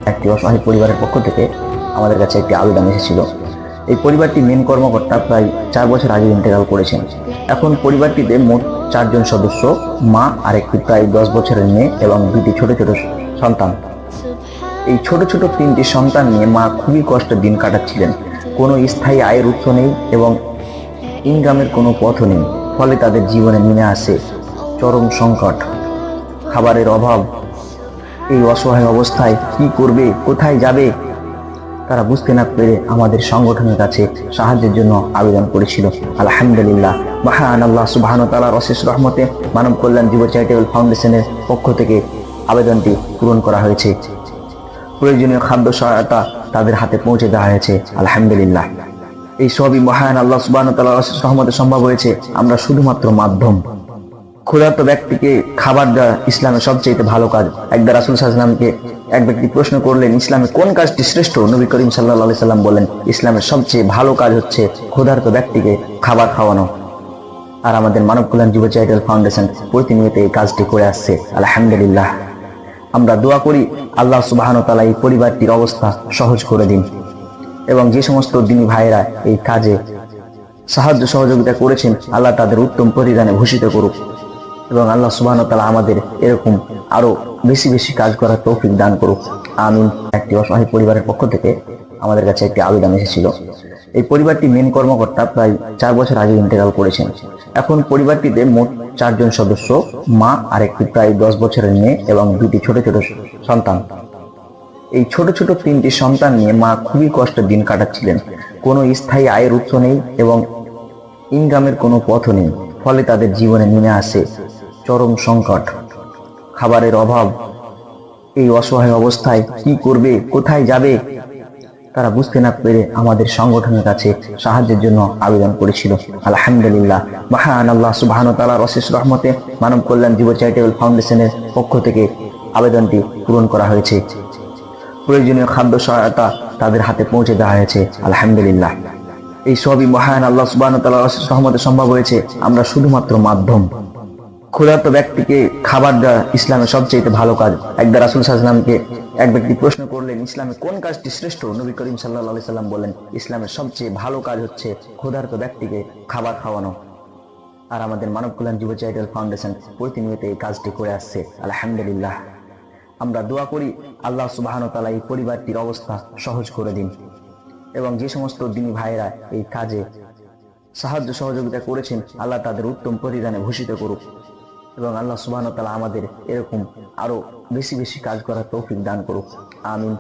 একটি অসহায় পরিবারের পক্ষ থেকে আমাদের কাছে একটি আবেদন এসেছিল। এই পরিবারটি মেন কর্মকর্তা প্রায় 4 বছর আগে ইন্তেকাল করেছেন। এখন পরিবারটিতে মোট 4 জন সদস্য, মা আর একটি প্রায় 10 বছরের মেয়ে এবং 2টি ছোট ছোট সন্তান। এই ছোট ছোট 3টি সন্তান নিয়ে মা খুবই কষ্টের দিন কাটাচ্ছিলেন। কোনো স্থায়ী আয়ের উৎস নেই এবং ইনকামের কোনো পথও নেই, ফলে তাদের জীবনে নেমে আসে চরম সংকট, খাবারের অভাব। এই অসহায় অবস্থায় কি করবে, কোথায় যাবে, তারা বুঝতে না পেরে আমাদের সংগঠনের কাছে সাহায্যের জন্য আবেদন করেছিল। আলহামদুলিল্লাহ, মহান আল্লাহ সুবহানাহু ওয়া তাআলার অশেষ রহমতে মানব কল্যাণ যুব চ্যারিটেবল ফাউন্ডেশনের পক্ষ থেকে আবেদনটি পূরণ করা হয়েছে। প্রয়োজনীয় খাদ্য সহায়তা তাদের হাতে পৌঁছে দেওয়া হয়েছে। আলহামদুলিল্লাহ, এই সবই মহান আল্লাহ সুবহানাহু ওয়া তাআলার অশেষ রহমতে সম্ভব হয়েছে। আমরা শুধুমাত্র মাধ্যম। ক্ষুধার্ত ব্যক্তিকে খাবার দেওয়া ইসলামের সবচেয়ে ভালো কাজ। একবার রাসূল সাল্লাল্লাহু আলাইহি ওয়াসাল্লামকে এক ব্যক্তি প্রশ্ন করলেন, ইসলামে কোন কাজটি শ্রেষ্ঠ? নবী করিম সাল্লাল্লাহু আলাইহি সাল্লাম বলেন, ইসলামের সবচেয়ে ভালো কাজ হচ্ছে ক্ষুধার্ত ব্যক্তিকে খাবার খাওয়ানো। আর আমাদের মানব কল্যাণ যুব চ্যারিটেবল ফাউন্ডেশন প্রতিনিয়ত এই কাজটি করে আসছে। আলহামদুলিল্লাহ, আমরা দোয়া করি আল্লাহ সুবহানাহু ওয়া তাআলা এই পরিবারটির অবস্থা সহজ করে দিন এবং যে সমস্ত দিনী ভাইয়েরা এই কাজে সাহায্য সহযোগিতা করেছেন, আল্লাহ তাদের উত্তম প্রতিদানে ভূষিত করুক এবং আল্লাহ সুবহানাহু ওয়া তাআলা আমাদের এরকম আরো বেশি বেশি কাজ করার তৌফিক দান করুক। আমিন। একটি অসহায় পরিবারের পক্ষ থেকে আমাদের কাছে একটি আবেদন এসেছিল। এই পরিবারটি মেন কর্মকর্তা প্রায় 4 বছর আগে ইন্তেকাল করেছেন। এখন পরিবারটিতে মোট 4 জন সদস্য, মা আর একটি প্রায় 10 বছরের মেয়ে এবং 2টি ছোট ছোট সন্তান। এই ছোট ছোট 3টি সন্তান নিয়ে মা খুবই কষ্টের দিন কাটাচ্ছিলেন। কোনো স্থায়ী আয়ের উৎস নেই এবং ইনকামের কোনো পথও নেই, ফলে তাদের জীবনে নেমে আসে চরম সংকট, খাবারের অভাব। এই অসহায় অবস্থায় কি করবে, কোথায় যাবে, তারা বুঝতে না পেরে আমাদের সংগঠনের কাছে সাহায্যের জন্য আবেদন করেছিল। আলহামদুলিল্লাহ, মহান আল্লাহ সুবহানাহু ওয়া তাআলার অশেষ রহমতে মানব কল্যাণ যুব চ্যারিটেবল ফাউন্ডেশনের পক্ষ থেকে আবেদনটি পূরণ করা হয়েছে। প্রয়োজনীয় খাদ্য সহায়তা তাদের হাতে পৌঁছে দেওয়া হয়েছে। আলহামদুলিল্লাহ, এই সবই মহান আল্লাহ সুবহানাহু ওয়া তাআলার অশেষ রহমতে সম্ভব হয়েছে। আমরা শুধুমাত্র মাধ্যম। ক্ষুধার্ত ব্যক্তিকে খাবার দেওয়া ইসলামের সবচেয়ে ভালো কাজ। একবার রাসূল সাল্লাল্লাহু আলাইহি ওয়াসাল্লামকে এক ব্যক্তি প্রশ্ন করলেন, ইসলামে কোন কাজটি শ্রেষ্ঠ? নবী করিম সাল্লাল্লাহু আলাইহি সাল্লাম বলেন, ইসলামের সবচেয়ে ভালো কাজ হচ্ছে ক্ষুধার্ত ব্যক্তিকে খাবার খাওয়ানো। আর আমাদের মানব কল্যাণ যুব চ্যারিটেবল ফাউন্ডেশন প্রতিনিয়ত এই কাজটি করে আসছে। আলহামদুলিল্লাহ, আমরা দোয়া করি আল্লাহ সুবহানাহু ওয়া তাআলা এই পরিবারটির অবস্থা সহজ করে দিন এবং যে সমস্ত দিনী ভাইয়েরা এই কাজে সাহায্য সহযোগিতা করেছেন, আল্লাহ তাদের উত্তম প্রতিদানে ভূষিত করুক এবং আল্লাহ সুবহানাহু ওয়া তাআলা আমাদের এরকম আরো বেশি বেশি কাজ করার তৌফিক দান করুক। আমিন।